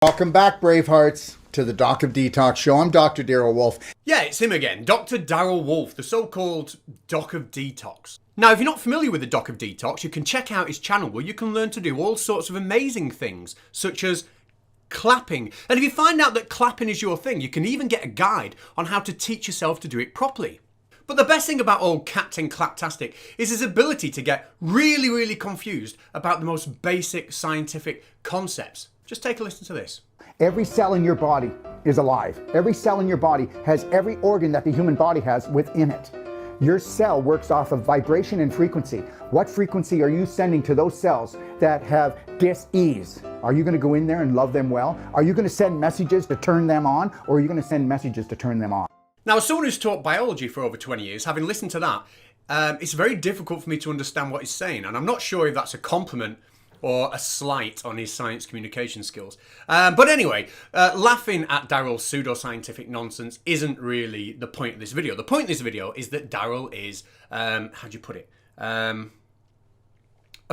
Welcome back, Bravehearts, to the Doc of Detox show. I'm Dr. Daryl Wolf. Yeah, it's him again, Dr. Daryl Wolf, the so-called Doc of Detox. Now, if you're not familiar with the Doc of Detox, you can check out his channel where you can learn to do all sorts of amazing things, such as clapping. And if you find out that clapping is your thing, you can even get a guide on how to teach yourself to do it properly. But the best thing about old Captain Claptastic is his ability to get really confused about the most basic scientific concepts. Just take a listen to this. Every cell in your body is alive. Every cell in your body has every organ that the human body has within it. Your cell works off of vibration and frequency. What frequency are you sending to those cells that have dis-ease? Are you going to go in there and love them well? Are you going to send messages to turn them on, or are you going to send messages to turn them off? Now, as someone who's taught biology for over 20 years, having listened to that, it's very difficult for me to understand what he's saying, and I'm not sure if that's a compliment or a slight on his science communication skills. But anyway, laughing at Daryl's pseudoscientific nonsense isn't really the point of this video. The point of this video is that Daryl is, how'd you put it? A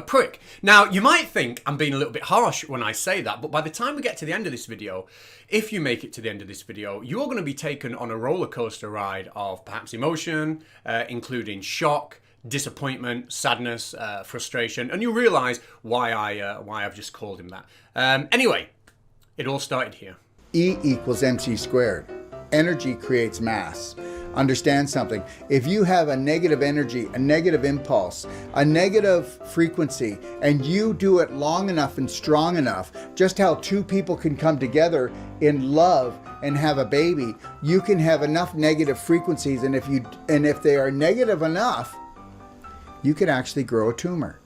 prick. Now, you might think I'm being a little bit harsh when I say that, but by the time we get to the end of this video, if you make it to the end of this video, you're going to be taken on a roller coaster ride of perhaps emotion, including shock, disappointment, sadness, frustration, and you'll realize why I've just called him that. Anyway, it all started here. E equals MC squared. Energy creates mass. Understand something. If you have a negative energy, a negative impulse, a negative frequency, and you do it long enough and strong enough, just how two people can come together in love and have a baby, you can have enough negative frequencies, and if they are negative enough, you can actually grow a tumor.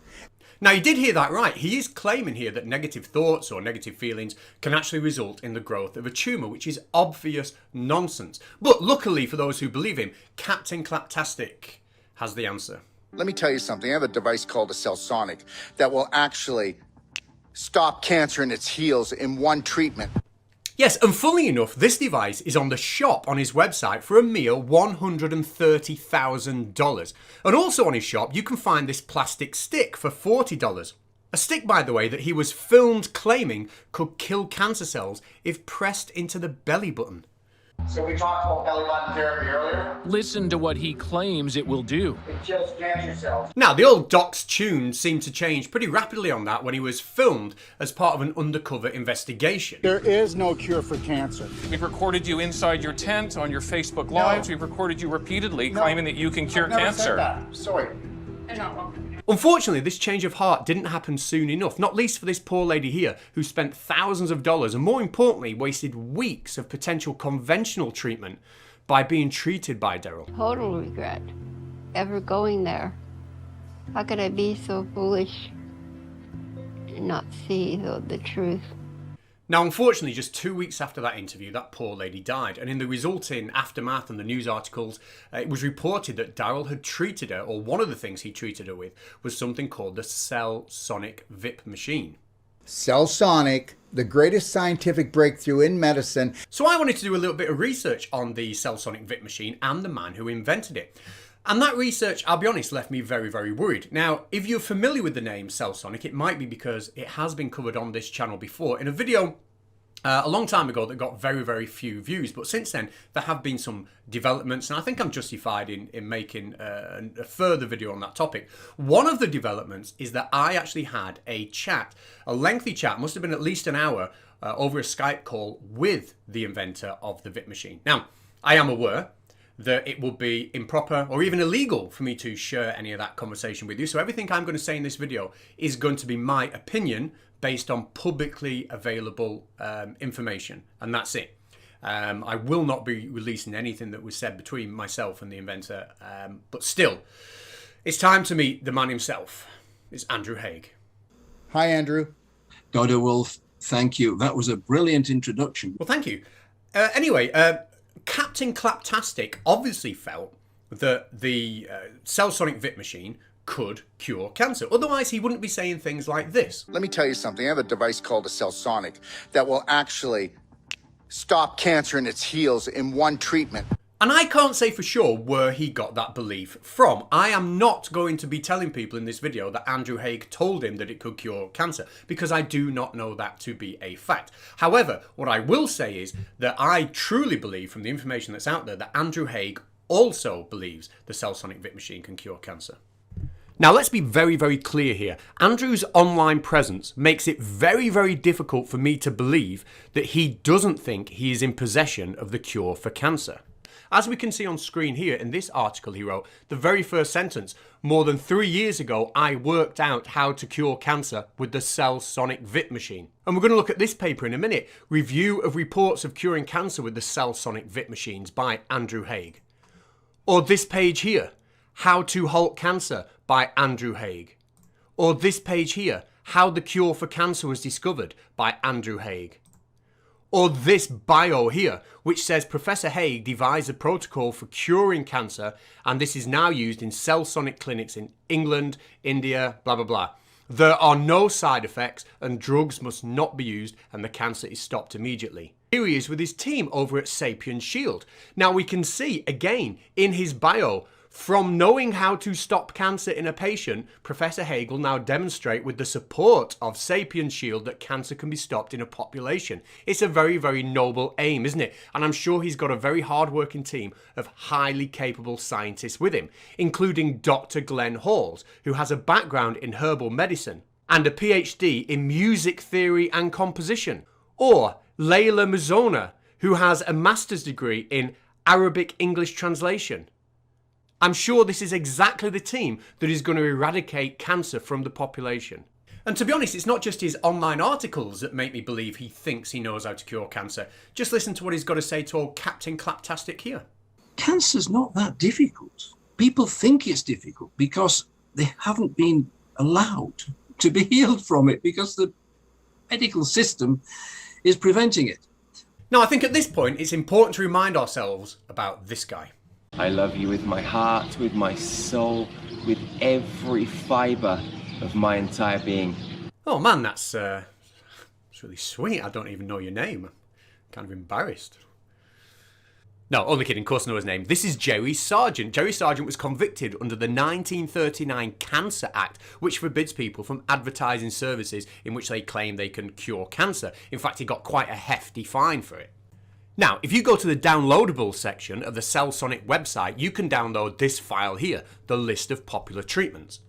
Now, you did hear that right. He is claiming here that negative thoughts or negative feelings can actually result in the growth of a tumour, which is obvious nonsense. But luckily for those who believe him, Captain Claptastic has the answer. Let me tell you something. I have a device called a Cellsonic that will actually stop cancer in its heels in one treatment. Yes, and funnily enough, this device is on the shop on his website for a mere $130,000. And also on his shop, you can find this plastic stick for $40. A stick, by the way, that he was filmed claiming could kill cancer cells if pressed into the belly button. So we talked about belly button therapy earlier. Listen to what he claims it will do. It kills cancer cells. Now, the old doc's tune seemed to change pretty rapidly on that when he was filmed as part of an undercover investigation. There is no cure for cancer. We've recorded you inside your tent on your Facebook Lives. We've recorded you repeatedly claiming that you can cure Never cancer. said that. Sorry. Unfortunately, this change of heart didn't happen soon enough, not least for this poor lady here who spent thousands of dollars and more importantly wasted weeks of potential conventional treatment by being treated by Daryl. Total regret ever going there. How could I be so foolish and not see the truth? Now, unfortunately, just 2 weeks after that interview, that poor lady died. And in the resulting aftermath and the news articles, it was reported that Daryl had treated her, or one of the things he treated her with, was something called the Cellsonic VIP machine. Cellsonic, the greatest scientific breakthrough in medicine. So I wanted to do a little bit of research on the Cellsonic VIP machine and the man who invented it. And that research, I'll be honest, left me very worried. Now, if you're familiar with the name Cellsonic, it might be because it has been covered on this channel before in a video a long time ago that got very few views. But since then, there have been some developments, and I think I'm justified in making a further video on that topic. One of the developments is that I actually had a chat, a lengthy chat, must have been at least an hour, over a Skype call with the inventor of the VIP machine. Now, I am aware that it would be improper or even illegal for me to share any of that conversation with you. So everything I'm going to say in this video is going to be my opinion based on publicly available information, and that's it. I will not be releasing anything that was said between myself and the inventor, but still, it's time to meet the man himself. It's Andrew Haigh. Hi, Andrew. Dr. Wolf, thank you. That was a brilliant introduction. Well, thank you. Anyway, Captain Claptastic obviously felt that the Cellsonic VIP machine could cure cancer. Otherwise, he wouldn't be saying things like this. Let me tell you something. I have a device called a Cellsonic that will actually stop cancer in its heels in one treatment. And I can't say for sure where he got that belief from. I am not going to be telling people in this video that Andrew Haigh told him that it could cure cancer, because I do not know that to be a fact. However, what I will say is that I truly believe from the information that's out there that Andrew Haigh also believes the Cellsonic VIP machine can cure cancer. Now, let's be very, very clear here. Andrew's online presence makes it very, very difficult for me to believe that he doesn't think he is in possession of the cure for cancer. As we can see on screen here in this article he wrote, the very first sentence, more than 3 years ago, I worked out how to cure cancer with the Cellsonic VIP machine. And we're going to look at this paper in a minute, Review of Reports of Curing Cancer with the Cellsonic VIP Machines by Andrew Haigh. Or this page here, How to Halt Cancer by Andrew Haigh. Or this page here, How the Cure for Cancer was Discovered by Andrew Haigh. Or this bio here, which says Professor Haigh devised a protocol for curing cancer, and this is now used in Cellsonic clinics in England, India, blah, blah, blah. There are no side effects, and drugs must not be used, and the cancer is stopped immediately. Here he is with his team over at Sapien Shield. Now we can see, again, in his bio, from knowing how to stop cancer in a patient, Professor Haigh will now demonstrate with the support of Sapien Shield that cancer can be stopped in a population. It's a very, very noble aim, isn't it? And I'm sure he's got a very hard-working team of highly capable scientists with him, including Dr. Glenn Halls, who has a background in herbal medicine and a PhD in music theory and composition, or Leila Muzona, who has a master's degree in Arabic English translation. I'm sure this is exactly the team that is going to eradicate cancer from the population. And to be honest, it's not just his online articles that make me believe he thinks he knows how to cure cancer. Just listen to what he's got to say to old Captain Claptastic here. Cancer's not that difficult. People think it's difficult because they haven't been allowed to be healed from it, because the medical system is preventing it. Now, I think at this point, it's important to remind ourselves about this guy. I love you with my heart, with my soul, with every fibre of my entire being. Oh man, that's really sweet. I don't even know your name. I'm kind of embarrassed. No, only kidding, of course I know his name. This is Jerry Sargent. Jerry Sargent was convicted under the 1939 Cancer Act, which forbids people from advertising services in which they claim they can cure cancer. In fact, he got quite a hefty fine for it. Now, if you go to the downloadable section of the Cellsonic website, you can download this file here, the list of popular treatments.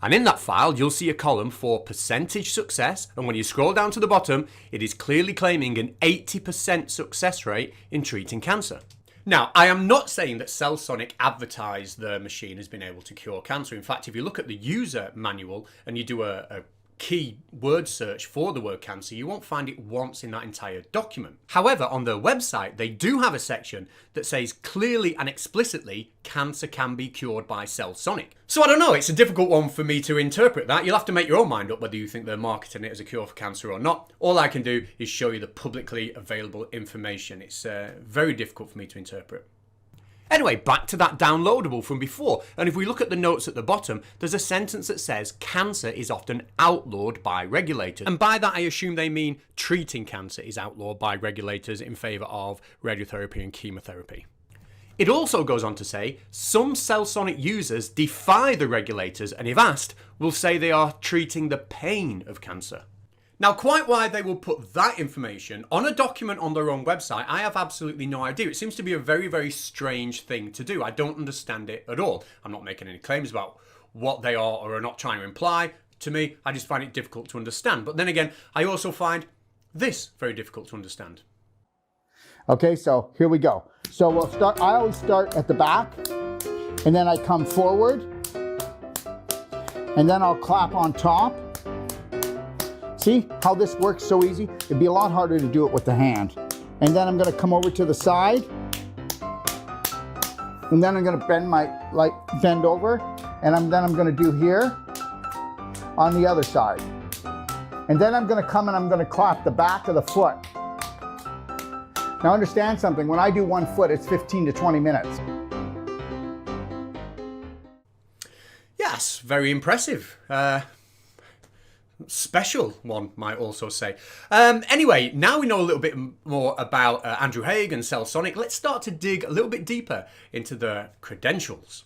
And in that file, you'll see a column for percentage success, and when you scroll down to the bottom, it is clearly claiming an 80% success rate in treating cancer. Now, I am not saying that Cellsonic advertised the machine as being able to cure cancer. In fact, if you look at the user manual and you do a key word search for the word cancer, you won't find it once in that entire document. However, on their website, they do have a section that says clearly and explicitly cancer can be cured by Cellsonic. So I don't know, it's a difficult one for me to interpret that. You'll have to make your own mind up whether you think they're marketing it as a cure for cancer or not. All I can do is show you the publicly available information. It's very difficult for me to interpret. Anyway, back to that downloadable from before, and if we look at the notes at the bottom, there's a sentence that says cancer is often outlawed by regulators. And by that I assume they mean treating cancer is outlawed by regulators in favour of radiotherapy and chemotherapy. It also goes on to say, some Cellsonic users defy the regulators and if asked, will say they are treating the pain of cancer. Now, quite why they will put that information on a document on their own website, I have absolutely no idea. It seems to be a very, very strange thing to do. I don't understand it at all. I'm not making any claims about what they are or are not trying to imply. To me, I just find it difficult to understand. But then again, I also find this very difficult to understand. Okay, so here we go. So we'll start, I always start at the back, and then I come forward, and then I'll clap on top. See how this works so easy? It'd be a lot harder to do it with the hand. And then I'm gonna come over to the side, and then I'm gonna bend over, and then I'm gonna do here on the other side. And then I'm gonna come and I'm gonna clap the back of the foot. Now understand something, when I do one foot, it's 15 to 20 minutes. Yes, very impressive. special, one might also say. Anyway, now we know a little bit more about Andrew Haigh and Cellsonic. Let's start to dig a little bit deeper into the credentials.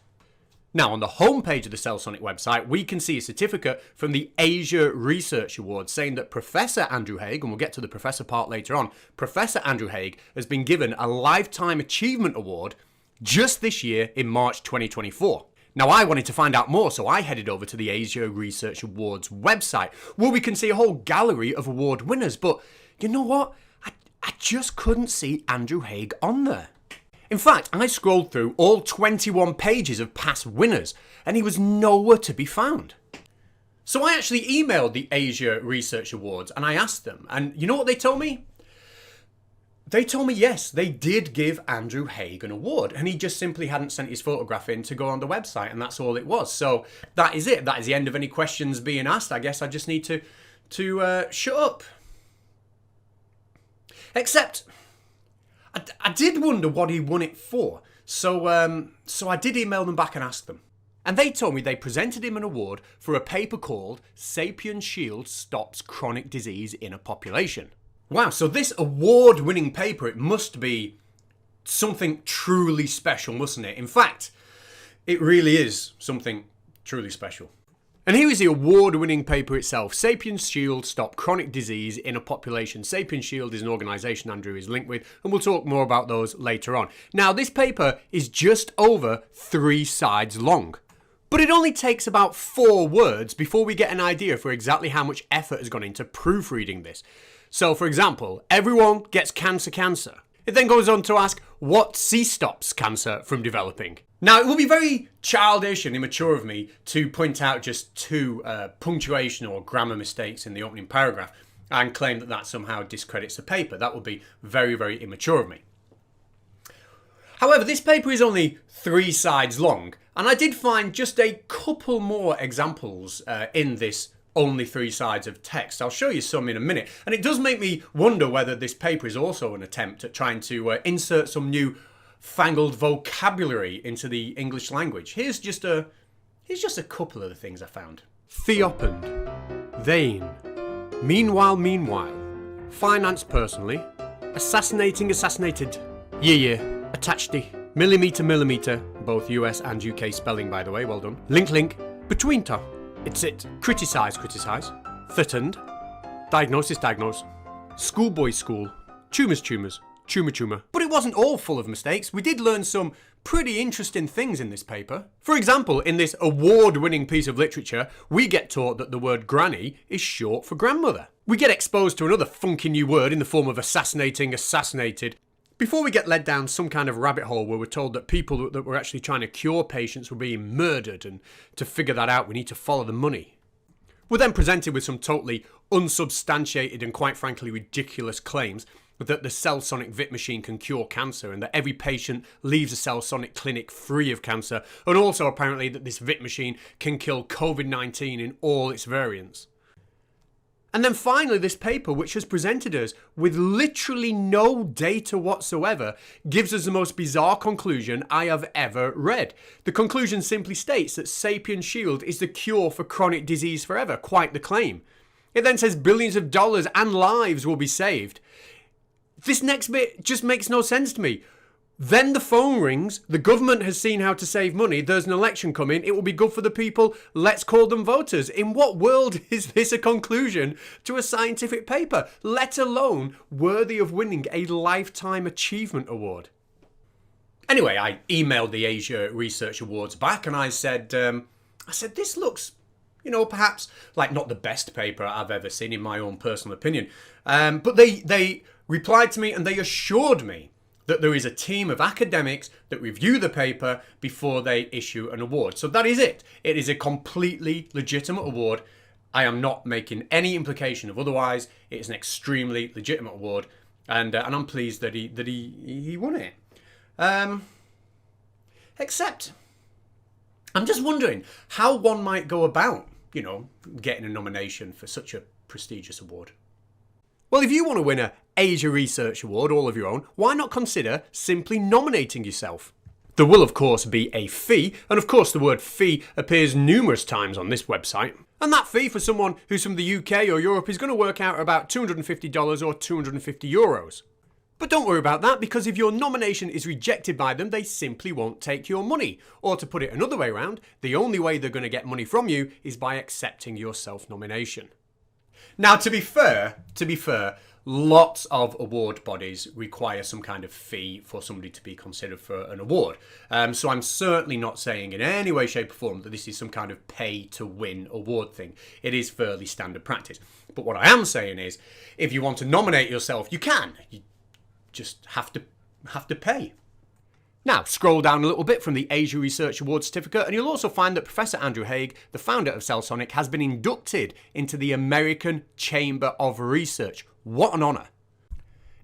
Now, on the homepage of the Cellsonic website, we can see a certificate from the Asia Research Awards saying that Professor Andrew Haigh, and we'll get to the professor part later on, Professor Andrew Haigh has been given a Lifetime Achievement Award just this year in March 2024. Now, I wanted to find out more, so I headed over to the Asia Research Awards website, where we can see a whole gallery of award winners. But you know what? I just couldn't see Andrew Haigh on there. In fact, I scrolled through all 21 pages of past winners, and he was nowhere to be found. So I actually emailed the Asia Research Awards, and I asked them, and you know what they told me? They told me yes, they did give Andrew Haigh an award, and he just simply hadn't sent his photograph in to go on the website, and that's all it was. So that is it. That is the end of any questions being asked. I guess I just need to shut up. Except, I did wonder what he won it for. So I did email them back and ask them. And they told me they presented him an award for a paper called Sapien Shield Stops Chronic Disease in a Population. Wow, so this award-winning paper, it must be something truly special, mustn't it? In fact, it really is something truly special. And here is the award-winning paper itself. Sapien Shield Stop Chronic Disease in a Population. Sapien Shield is an organisation Andrew is linked with, and we'll talk more about those later on. Now, this paper is just over 3 sides long. But it only takes about 4 words before we get an idea for exactly how much effort has gone into proofreading this. So, for example, everyone gets cancer. It then goes on to ask, what stops cancer from developing? Now, it will be very childish and immature of me to point out just 2 punctuation or grammar mistakes in the opening paragraph and claim that that somehow discredits the paper. That would be very, very immature of me. However, this paper is only 3 sides long, and I did find just a couple more examples in this only 3 sides of text. I'll show you some in a minute. And it does make me wonder whether this paper is also an attempt at trying to insert some new fangled vocabulary into the English language. Here's just a couple of the things I found. Theopened, vain, meanwhile, finance personally, assassinated, attached, millimeter, both US and UK spelling by the way, well done. Link, between top, it's it, criticize, threatened, diagnose, schoolboy, tumors, tumor. But it wasn't all full of mistakes. We did learn some pretty interesting things in this paper. For example, in this award-winning piece of literature, we get taught that the word granny is short for grandmother. We get exposed to another funky new word in the form of assassinated, before we get led down some kind of rabbit hole where we're told that people that were actually trying to cure patients were being murdered, and to figure that out we need to follow the money. We're then presented with some totally unsubstantiated and quite frankly ridiculous claims that the Cellsonic Vit machine can cure cancer and that every patient leaves a Cellsonic clinic free of cancer, and also apparently that this Vit machine can kill COVID-19 in all its variants. And then finally this paper, which has presented us with literally no data whatsoever, gives us the most bizarre conclusion I have ever read. The conclusion simply states that Sapien Shield is the cure for chronic disease forever. Quite the claim. It then says billions of dollars and lives will be saved. This next bit just makes no sense to me. Then the phone rings, the government has seen how to save money, there's an election coming, it will be good for the people, let's call them voters. In what world is this a conclusion to a scientific paper, let alone worthy of winning a Lifetime Achievement Award? Anyway, I emailed the Asia Research Awards back and I said, this looks, perhaps like not the best paper I've ever seen in my own personal opinion. But they replied to me and they assured me that there is a team of academics that review the paper before they issue an award. So that is it. It is a completely legitimate award. I am not making any implication of otherwise. It is an extremely legitimate award, and I'm pleased that he won it. Except, I'm just wondering how one might go about, getting a nomination for such a prestigious award. Well, if you want to win a Asia Research Award all of your own, why not consider simply nominating yourself? There will, of course, be a fee, and of course the word fee appears numerous times on this website. And that fee for someone who's from the UK or Europe is going to work out about $250 or 250 euros. But don't worry about that, because if your nomination is rejected by them, they simply won't take your money. Or to put it another way around, the only way they're going to get money from you is by accepting your self-nomination. Now, to be fair, lots of award bodies require some kind of fee for somebody to be considered for an award. So I'm certainly not saying in any way, shape or form that this is some kind of pay-to-win award thing. It is fairly standard practice. But what I am saying is, if you want to nominate yourself, you can. You just have to pay. Now, scroll down a little bit from the Asia Research Award certificate, and you'll also find that Professor Andrew Haigh, the founder of Cellsonic, has been inducted into the American Chamber of Research. What an honour.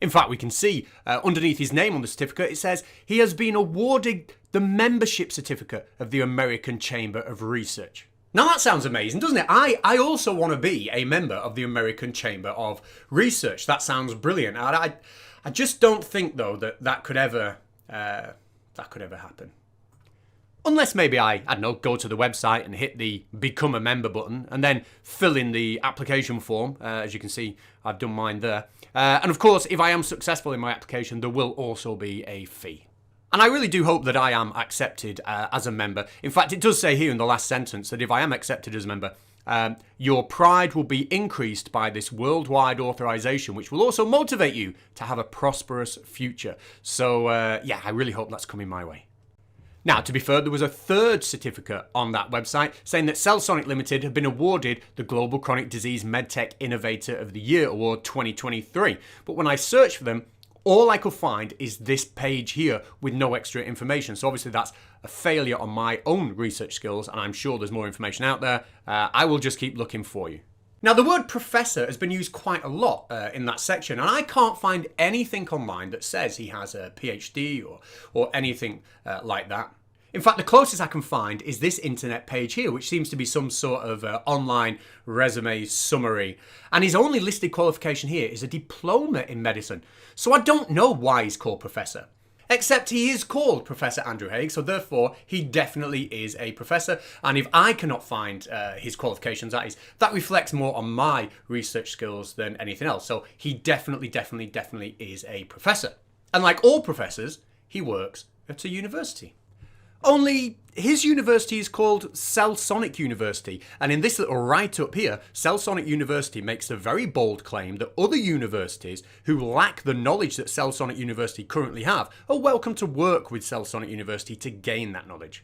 In fact, we can see underneath his name on the certificate, it says he has been awarded the membership certificate of the American Chamber of Research. Now that sounds amazing, doesn't it? I also want to be a member of the American Chamber of Research. That sounds brilliant. I just don't think, though, that could ever happen. Unless maybe I don't know, go to the website and hit the Become a Member button and then fill in the application form. As you can see, I've done mine there. And of course, if I am successful in my application, there will also be a fee. And I really do hope that I am accepted as a member. In fact, it does say here in the last sentence that if I am accepted as a member, your pride will be increased by this worldwide authorization, which will also motivate you to have a prosperous future. So, yeah, I really hope that's coming my way. Now, to be fair, there was a third certificate on that website saying that Cellsonic Limited had been awarded the Global Chronic Disease MedTech Innovator of the Year Award 2023. But when I searched for them, all I could find is this page here with no extra information. So obviously that's a failure on my own research skills, and I'm sure there's more information out there. I will just keep looking for you. Now, the word professor has been used quite a lot in that section, and I can't find anything online that says he has a PhD or anything like that. In fact, the closest I can find is this internet page here, which seems to be some sort of online resume summary. And his only listed qualification here is a diploma in medicine. So I don't know why he's called professor. Except he is called Professor Andrew Haigh, so therefore he definitely is a professor. And if I cannot find his qualifications, that reflects more on my research skills than anything else. So he definitely is a professor. And like all professors, he works at a university. Only his university is called Cellsonic University, and in this little write-up here, Cellsonic University makes the very bold claim that other universities who lack the knowledge that Cellsonic University currently have are welcome to work with Cellsonic University to gain that knowledge.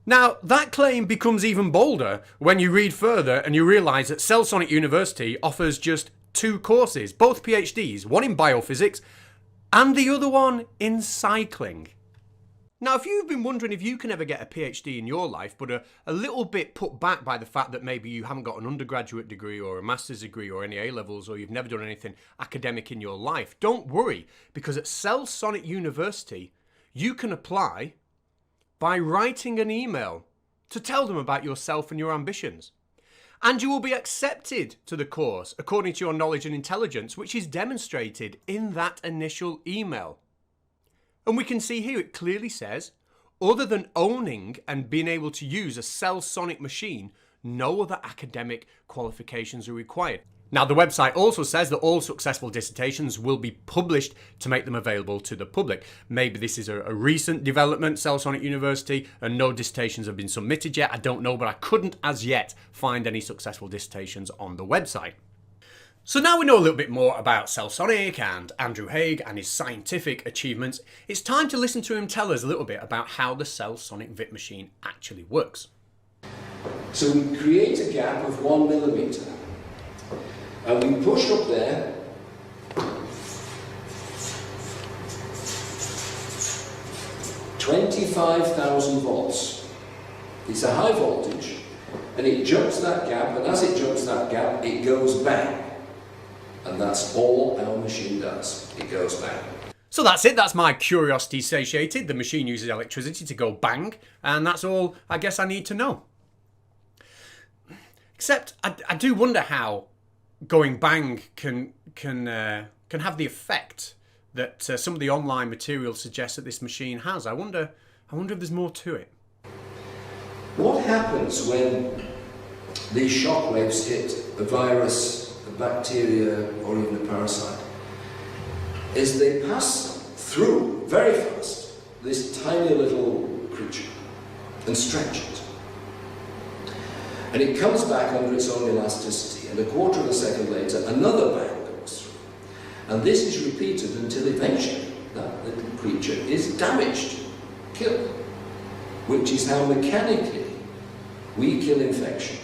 Now, that claim becomes even bolder when you read further and you realise that Cellsonic University offers just 2 courses, both PhDs, one in biophysics and the other one in cycling. Now, if you've been wondering if you can ever get a PhD in your life, but a little bit put back by the fact that maybe you haven't got an undergraduate degree or a master's degree or any A-levels, or you've never done anything academic in your life, don't worry, because at Cellsonic University, you can apply by writing an email to tell them about yourself and your ambitions. And you will be accepted to the course according to your knowledge and intelligence, which is demonstrated in that initial email. And we can see here it clearly says, other than owning and being able to use a Cellsonic machine, no other academic qualifications are required. Now, the website also says that all successful dissertations will be published to make them available to the public. Maybe this is a recent development, Cellsonic University, and no dissertations have been submitted yet. I don't know, but I couldn't as yet find any successful dissertations on the website. So now we know a little bit more about Cellsonic and Andrew Haigh and his scientific achievements, it's time to listen to him tell us a little bit about how the Cellsonic VIP machine actually works. So we create a gap of 1 millimetre and we push up there $25,000 volts. It's a high voltage and it jumps that gap, and as it jumps that gap it goes bang. And that's all our machine does. It goes bang. So that's it. That's my curiosity satiated. The machine uses electricity to go bang, and that's all I guess I need to know. Except I do wonder how going bang can have the effect that some of the online material suggests that this machine has. I wonder if there's more to it. What happens when these shock waves hit a virus, a bacteria, or even a parasite, is they pass through very fast this tiny little creature and stretch it. And it comes back under its own elasticity, and a quarter of a second later, another bang goes through. And this is repeated until eventually that little creature is damaged, killed, which is how mechanically we kill infection.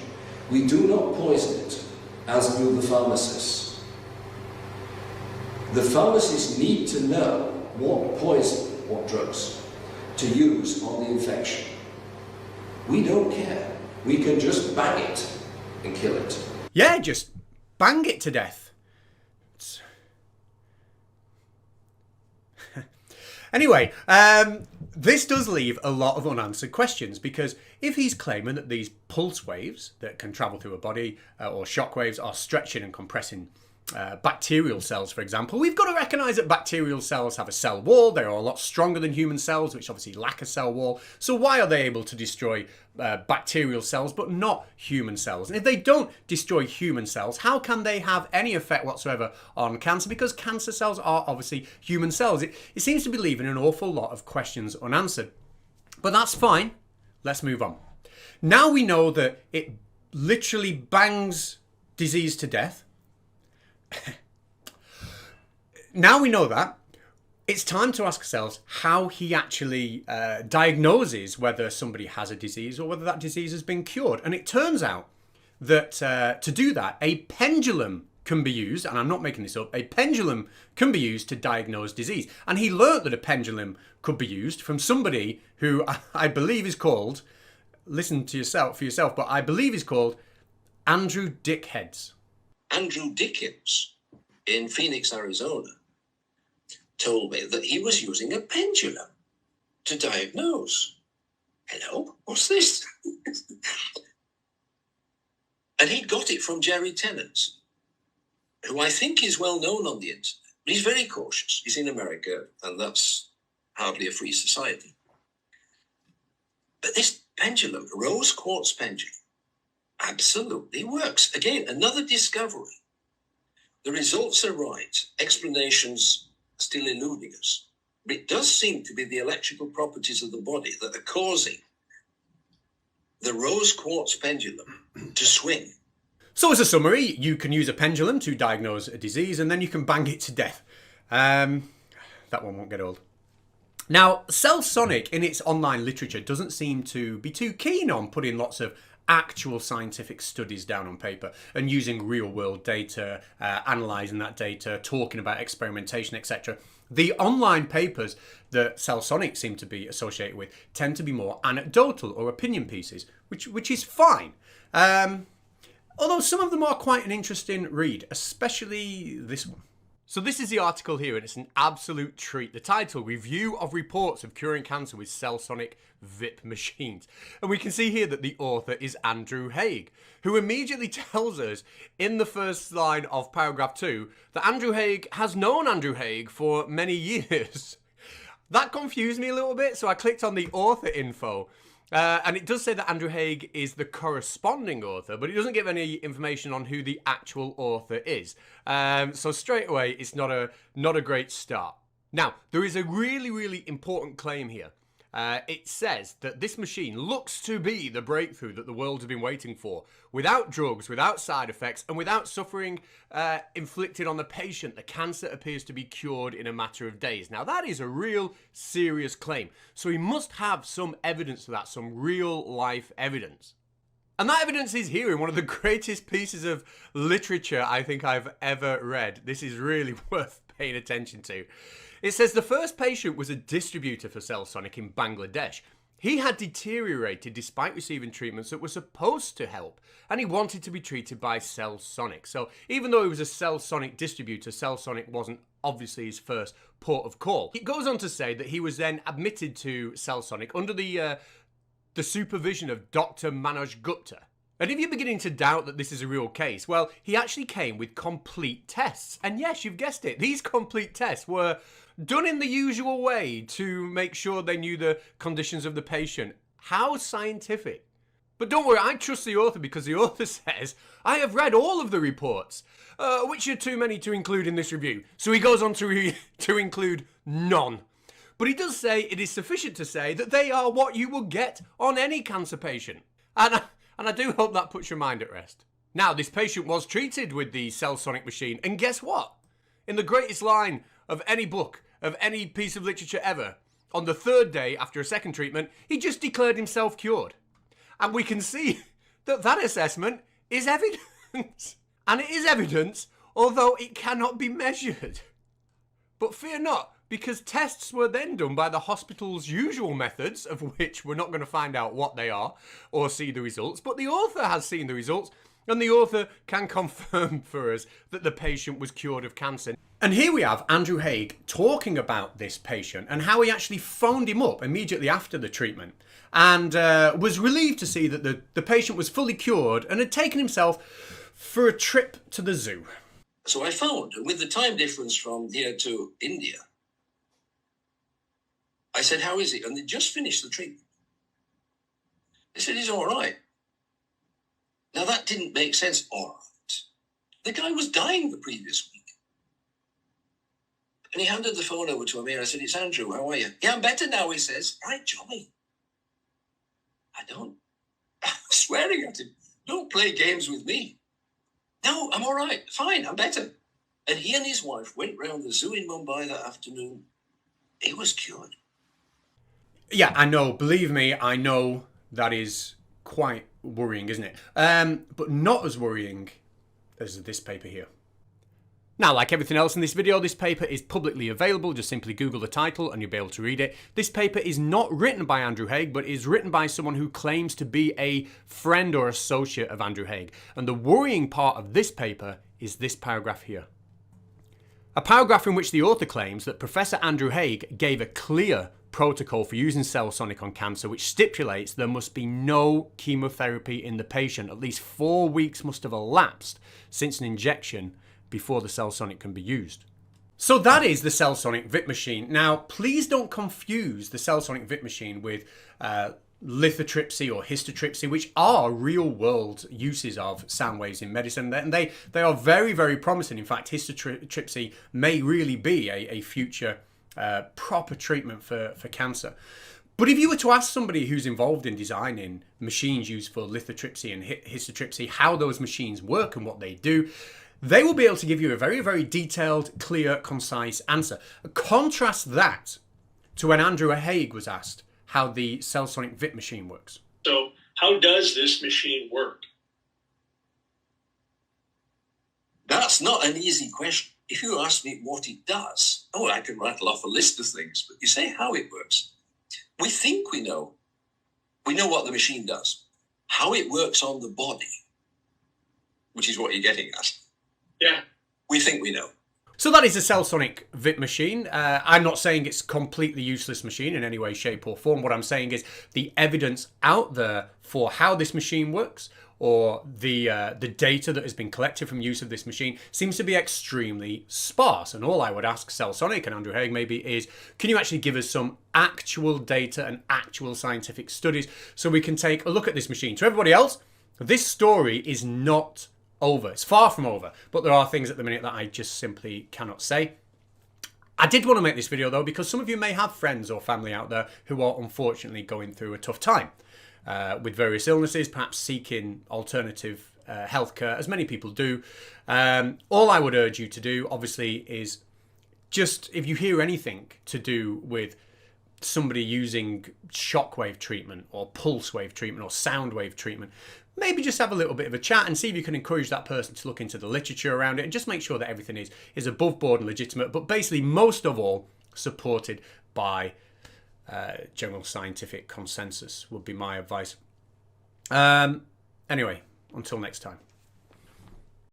We do not poison it, as do the pharmacists. The pharmacists need to know what poison, what drugs, to use on the infection. We don't care. We can just bang it and kill it. Yeah, just bang it to death. Anyway, this does leave a lot of unanswered questions, because if he's claiming that these pulse waves that can travel through a body or shock waves are stretching and compressing bacterial cells, for example, we've got to recognise that bacterial cells have a cell wall. They're a lot stronger than human cells, which obviously lack a cell wall. So why are they able to destroy bacterial cells but not human cells? And if they don't destroy human cells, how can they have any effect whatsoever on cancer? Because cancer cells are obviously human cells. It seems to be leaving an awful lot of questions unanswered. But that's fine. Let's move on. Now we know that it literally bangs disease to death. Now we know that, it's time to ask ourselves how he actually diagnoses whether somebody has a disease or whether that disease has been cured. And it turns out that to do that, a pendulum can be used, and I'm not making this up, a pendulum can be used to diagnose disease. And he learnt that a pendulum could be used from somebody who I believe is called, listen to yourself for yourself, but I believe is called Andrew Dickheads. Andrew Dickens in Phoenix, Arizona, told me that he was using a pendulum to diagnose. Hello, what's this? And he got it from Jerry Tennant, who I think is well known on the internet. But he's very cautious. He's in America, and that's hardly a free society. But this pendulum, rose quartz pendulum, absolutely works. Again, another discovery. The results are right. Explanations are still eluding us. But it does seem to be the electrical properties of the body that are causing the rose quartz pendulum to swing. So as a summary, you can use a pendulum to diagnose a disease, and then you can bang it to death. That one won't get old. Now, Cellsonic in its online literature doesn't seem to be too keen on putting lots of actual scientific studies down on paper and using real world data, analysing that data, talking about experimentation, etc. The online papers that Cellsonic seem to be associated with tend to be more anecdotal or opinion pieces, which is fine. Although some of them are quite an interesting read, especially this one. So this is the article here, and it's an absolute treat. The title, Review of Reports of Curing Cancer with Cellsonic VIP Machines. And we can see here that the author is Andrew Haig, who immediately tells us in the first line of paragraph 2 that Andrew Haig has known Andrew Haig for many years. That confused me a little bit, so I clicked on the author info. And it does say that Andrew Haig is the corresponding author, but it doesn't give any information on who the actual author is. So straight away, it's not a great start. Now, there is a really, really important claim here. It says that this machine looks to be the breakthrough that the world has been waiting for. Without drugs, without side effects, and without suffering inflicted on the patient, the cancer appears to be cured in a matter of days. Now, that is a real serious claim. So we must have some evidence of that, some real life evidence. And that evidence is here in one of the greatest pieces of literature I think I've ever read. This is really worth paying attention to. It says the first patient was a distributor for Cellsonic in Bangladesh. He had deteriorated despite receiving treatments that were supposed to help, and he wanted to be treated by Cellsonic. So even though he was a Cellsonic distributor, Cellsonic wasn't obviously his first port of call. It goes on to say that he was then admitted to Cellsonic under the supervision of Dr. Manoj Gupta. And if you're beginning to doubt that this is a real case, well, he actually came with complete tests. And yes, you've guessed it, these complete tests were done in the usual way to make sure they knew the conditions of the patient. How scientific. But don't worry, I trust the author because the author says, I have read all of the reports, which are too many to include in this review. So he goes on to include none. But he does say it is sufficient to say that they are what you will get on any cancer patient. And I do hope that puts your mind at rest. Now, this patient was treated with the Cellsonic machine, and guess what? In the greatest line of any book, of any piece of literature ever, on the third day after a second treatment, he just declared himself cured. And we can see that that assessment is evidence. And it is evidence, although it cannot be measured. But fear not, because tests were then done by the hospital's usual methods, of which we're not going to find out what they are or see the results, but the author has seen the results, and the author can confirm for us that the patient was cured of cancer. And here we have Andrew Haigh talking about this patient and how he actually phoned him up immediately after the treatment and was relieved to see that the patient was fully cured and had taken himself for a trip to the zoo. So I phoned, and with the time difference from here to India, I said, how is he? And they just finished the treatment. They said, he's all right. Now, that didn't make sense. All right. The guy was dying the previous week. And he handed the phone over to me, and I said, it's Andrew, how are you? Yeah, I'm better now, he says. Right, jolly. I'm swearing at him. Don't play games with me. No, I'm all right. Fine, I'm better. And he and his wife went round the zoo in Mumbai that afternoon. He was cured. Yeah, I know. Believe me, I know that is quite worrying, isn't it? But not as worrying as this paper here. Now, like everything else in this video, this paper is publicly available. Just simply Google the title and you'll be able to read it. This paper is not written by Andrew Haigh, but is written by someone who claims to be a friend or associate of Andrew Haigh. And the worrying part of this paper is this paragraph here. A paragraph in which the author claims that Professor Andrew Haigh gave a clear protocol for using Cellsonic on cancer, which stipulates there must be no chemotherapy in the patient. At least 4 weeks must have elapsed since an injection before the Cellsonic can be used. So that is the Cellsonic VIP machine. Now, please don't confuse the Cellsonic VIP machine with lithotripsy or histotripsy, which are real-world uses of sound waves in medicine, and they are very, very promising. In fact, histotripsy may really be a future proper treatment for cancer. But if you were to ask somebody who's involved in designing machines used for lithotripsy and histotripsy how those machines work and what they do, they will be able to give you a very, very detailed, clear, concise answer. Contrast that to when Andrew Haigh was asked how the Cellsonic VIP machine works. So how does this machine work? That's not an easy question. If you ask me what it does, I can rattle off a list of things, but you say how it works. We think we know. We know what the machine does. How it works on the body, which is what you're getting at. Yeah. We think we know. So that is a Cellsonic VIP machine. I'm not saying it's a completely useless machine in any way, shape or form. What I'm saying is the evidence out there for how this machine works, or the data that has been collected from use of this machine, seems to be extremely sparse. And all I would ask Cellsonic and Andrew Haigh maybe is, can you actually give us some actual data and actual scientific studies so we can take a look at this machine? To everybody else, this story is not over. It's far from over, but there are things at the minute that I just simply cannot say. I did want to make this video though, because some of you may have friends or family out there who are unfortunately going through a tough time with various illnesses, perhaps seeking alternative healthcare, as many people do. All I would urge you to do, obviously, is just, if you hear anything to do with somebody using shockwave treatment or pulse wave treatment or sound wave treatment, maybe just have a little bit of a chat and see if you can encourage that person to look into the literature around it and just make sure that everything is above board and legitimate, but basically most of all supported by general scientific consensus would be my advice. Anyway, until next time.